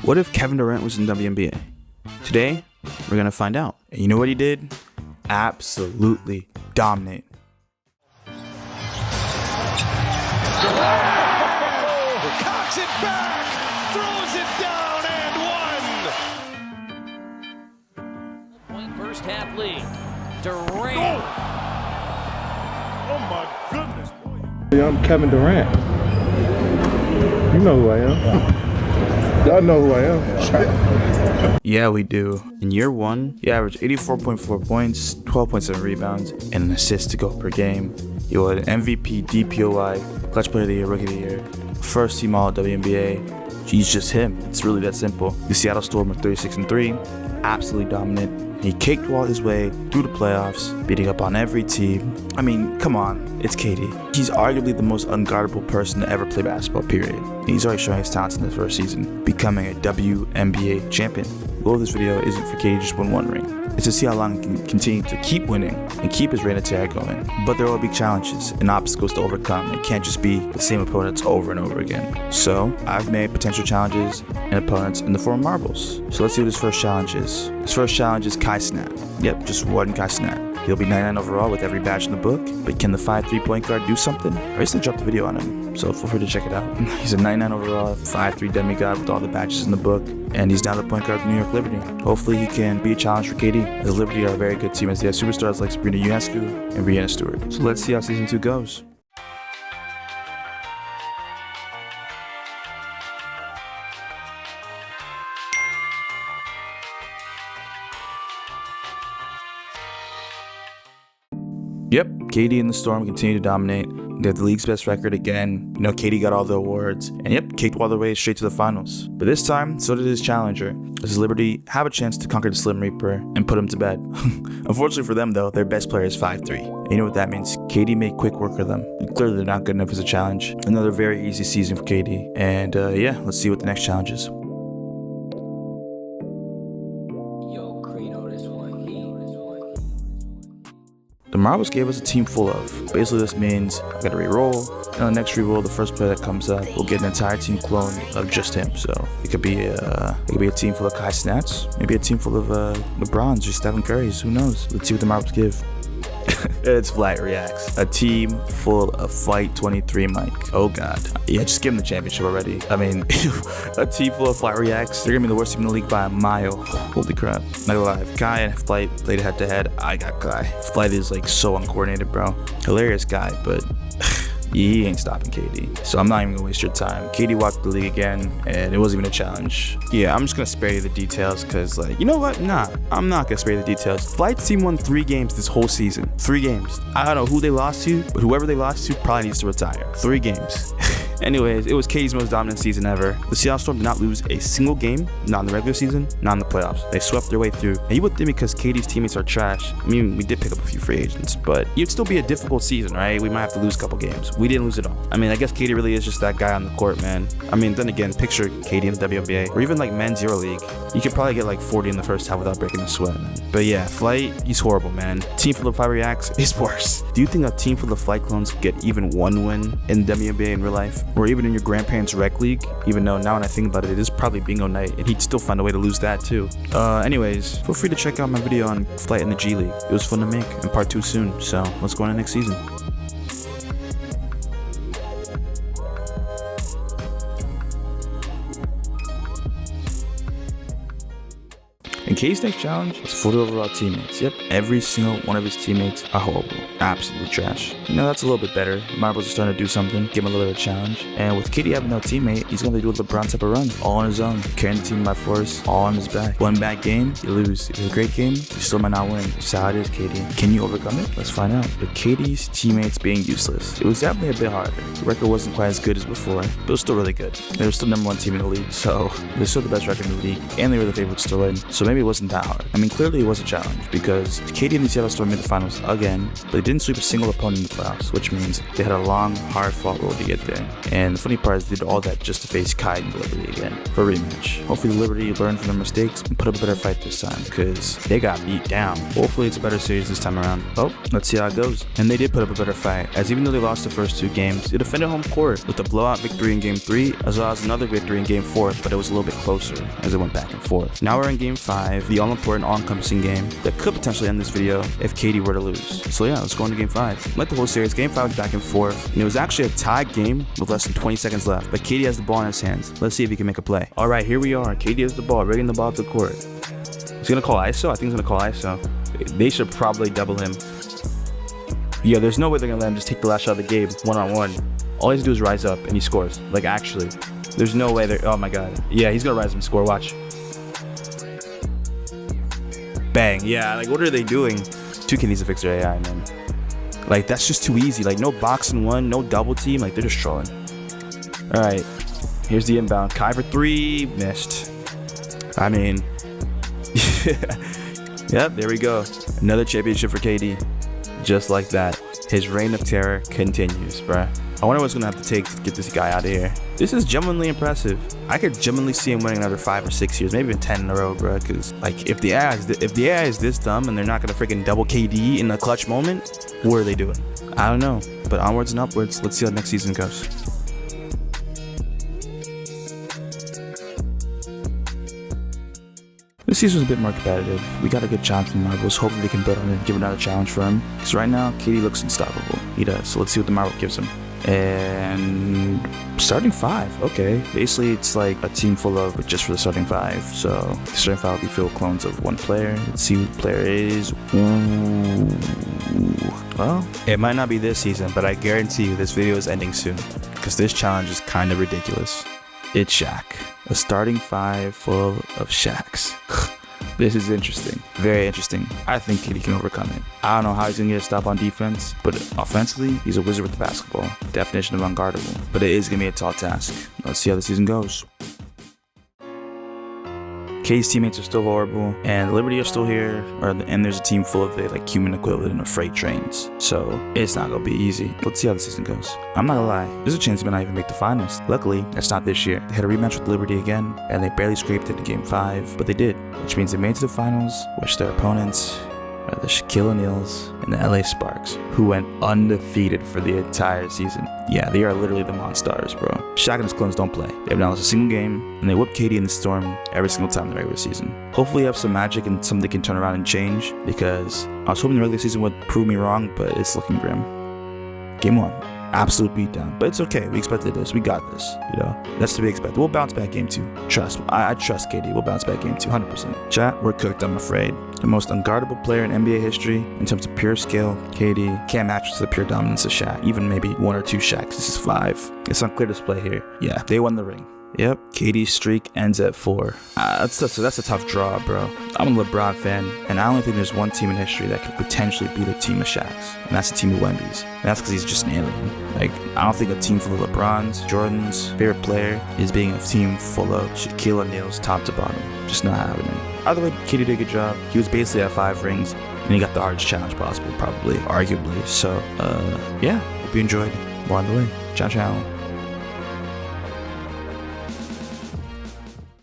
What if Kevin Durant was in WNBA? Today, we're gonna find out. And you know what he did? Absolutely dominate. Cocks it back, throws it down and one. Point first half lead. Durant. Oh my goodness. I'm Kevin Durant. You know who I am. Y'all know who I am. Yeah, we do. In year one, he averaged 84.4 points, 12.7 rebounds, and an assist to go per game. He was an MVP, DPOY, Clutch Player of the Year, Rookie of the Year, first team All WNBA. He's just him. It's really that simple. The Seattle Storm are 36-3, absolutely dominant. He caked walked his way through the playoffs, beating up on every team. I mean, come on, it's KD. He's arguably the most unguardable person to ever play basketball, period. And he's already showing his talents in the first season, becoming a WNBA champion. The goal of this video isn't for KD just win one ring. It's to see how long he can continue to keep winning and keep his reign of terror going. But there will be challenges and obstacles to overcome. It can't just be the same opponents over and over again. So I've made potential challenges and opponents in the form of marbles. So let's see what his first challenge is. His first challenge is Kai Cenat. Yep, just one Kai Cenat. He'll be 99 overall with every badge in the book, but can the 5'3" point guard do something? I recently dropped a video on him, so feel free to check it out. He's a 99 overall, 5'3" demigod with all the badges in the book, and he's now the point guard of the New York Liberty. Hopefully he can be a challenge for KD, as the Liberty are a very good team as they have superstars like Sabrina Ionescu and Brianna Stewart. So let's see how season 2 goes. Yep, KD and the Storm continue to dominate. They have the league's best record again. You know, KD got all the awards. And yep, kicked all the way straight to the finals. But this time, so did his challenger, as Liberty have a chance to conquer the Slim Reaper and put him to bed. Unfortunately for them though, their best player is 5'3". And you know what that means? KD made quick work of them. And clearly they're not good enough as a challenge. Another very easy season for KD. And yeah, let's see what the next challenge is. The marbles gave us a team full of. Basically, this means I gotta re-roll, and on the next re-roll, the first player that comes up will get an entire team clone of just him. So it could be a team full of Kai Cenats, maybe a team full of LeBrons or Stephen Currys. Who knows? Let's see what the marbles give. It's Flight Reacts. A team full of Flight 23 Mike. Oh god. Yeah, just give him the championship already. I mean, a team full of Flight Reacts. They're gonna be the worst team in the league by a mile. Holy crap. Not gonna lie. If Kai and Flight played head to head, I got Kai. Flight is like so uncoordinated, bro. Hilarious guy, but he ain't stopping KD. So I'm not even gonna waste your time. KD walked the league again, and it wasn't even a challenge. Yeah, I'm just gonna spare you the details, cause like, you know what? Nah, I'm not gonna spare you the details. Flight's team won 3 games this whole season. 3 games. I don't know who they lost to, but whoever they lost to probably needs to retire. 3 games. Anyways, it was KD's most dominant season ever. The Seattle Storm did not lose a single game, not in the regular season, not in the playoffs. They swept their way through. And you would think because KD's teammates are trash. I mean, we did pick up a few free agents, but it'd still be a difficult season, right? We might have to lose a couple games. We didn't lose it all. I mean, I guess KD really is just that guy on the court, man. I mean, then again, picture KD in the WNBA, or even like men's EuroLeague. You could probably get like 40 in the first half without breaking a sweat. But yeah, Flight, he's horrible, man. Team full of Flight Reacts is worse. Do you think a team full of Flight clones get even 1 win in WNBA in real life? Or even in your grandparents' rec league? Even though now when I think about it, it is probably bingo night, and he'd still find a way to lose that too. Anyways, feel free to check out my video on Flight in the G League. It was fun to make, and part 2 soon. So let's go on to next season. And KD's next challenge was 40 overall teammates. Yep, every single one of his teammates are horrible. Absolute trash. You know, that's a little bit better. Marbles are starting to do something. Give him a little bit of a challenge. And with KD having no teammate, he's going to do a LeBron type of run. All on his own. Carrying the team by force. All on his back. One bad game, you lose. If it's a great game, you still might not win. Just how it is, KD. Can you overcome it? Let's find out. With KD's teammates being useless, it was definitely a bit harder. The record wasn't quite as good as before, but it was still really good. They were still #1 team in the league, so they're still the best record in the league, and they were the favorites to win. So maybe maybe it wasn't that hard. I mean, clearly it was a challenge because KD and the Seattle Storm made the finals again, but they didn't sweep a single opponent in the playoffs, which means they had a long, hard-fought road to get there. And the funny part is they did all that just to face Kai and the Liberty again for a rematch. Hopefully the Liberty learned from their mistakes and put up a better fight this time because they got beat down. Hopefully it's a better series this time around. Oh, let's see how it goes. And they did put up a better fight, as even though they lost the first 2 games, they defended home court with a blowout victory in Game 3, as well as another victory in Game 4, but it was a little bit closer as it went back and forth. Now we're in Game 5, the all-important, all-encompassing game that could potentially end this video if KD were to lose. So yeah, let's go into Game 5. Like the whole series, Game 5 was back and forth, and it was actually a tied game with less than 20 seconds left, but KD has the ball in his hands. Let's see if he can make a play. All right, here we are. KD has the ball, readying the ball to the court. He's gonna call ISO? I think he's gonna call ISO. They should probably double him. Yeah, there's no way they're gonna let him just take the last shot of the game one-on-one. All he has to do is rise up and he scores. Like, actually. There's no way they're... Oh my god. Yeah, he's gonna rise up and score. Watch. Bang. Yeah, like, what are they doing? 2K needs to fix their AI, man. Like, that's just too easy. Like, no box and one, no double team. Like, they're just trolling. Alright. Here's the inbound. Kai for 3. Missed. I mean... Yep, there we go. Another championship for KD. Just like that. His reign of terror continues, bruh. I wonder what's gonna have to take to get this guy out of here. This is genuinely impressive. I could genuinely see him winning another 5 or 6 years, maybe even 10 in a row, bro. Because like, if the AI is this dumb and they're not gonna freaking double KD in a clutch moment, what are they doing? I don't know. But onwards and upwards. Let's see how next season goes. This season was a bit more competitive. We got a good chance from the Marbles. Hopefully they can build on it and give another challenge for him. Because right now, KD looks unstoppable. He does. So let's see what the Marble gives him. And starting 5. Okay. Basically, it's like a team full of, but just for the starting 5. So the starting 5 will be filled with clones of one player. Let's see who the player is. Ooh. Well, it might not be this season, but I guarantee you this video is ending soon. Because this challenge is kind of ridiculous. It's Shaq. A starting 5 full of Shaqs. This is interesting. Very interesting. I think KD can overcome it. I don't know how he's going to get a stop on defense, but offensively, he's a wizard with the basketball. Definition of unguardable. But it is going to be a tall task. Let's see how the season goes. KD's teammates are still horrible, and Liberty are still here, and there's a team full of the like human equivalent of freight trains. So it's not gonna be easy. Let's see how the season goes. I'm not gonna lie, there's a chance they might not even make the finals. Luckily, that's not this year. They had a rematch with Liberty again, and they barely scraped it in Game 5, but they did, which means they made it to the finals, which their opponents are the Shaquille O'Neals and the LA Sparks, who went undefeated for the entire season. Yeah, they are literally the Monstars, bro. Shaq and his clones don't play. They have not lost a single game, and they whoop KD in the Storm every single time in the regular season. Hopefully they have some magic and something they can turn around and change, because I was hoping the regular season would prove me wrong, but it's looking grim. Game 1. Absolute beatdown, but it's okay. We expected this. We got this. You know, that's to be expected. We'll bounce back Game 2. Trust. I trust KD. We'll bounce back Game 2, 100%. Chat, we're cooked. I'm afraid. The most unguardable player in NBA history in terms of pure skill, KD can't match to the pure dominance of Shaq. Even maybe 1 or 2 Shaqs. This is 5. It's on clear display here. Yeah, they won the ring. Yep, KD's streak ends at 4. That's a tough draw, bro. I'm a LeBron fan, and I only think there's one team in history that could potentially beat a team of Shaqs, and that's the team of Wemby's. And that's because he's just an alien. Like, I don't think a team full of LeBrons, Jordan's favorite player is being a team full of Shaquille O'Neal's top to bottom. Just not happening. Either way, KD did a good job. He was basically at 5 rings, and he got the hardest challenge possible, probably, arguably. So, yeah, hope you enjoyed. More on the way. Ciao, ciao.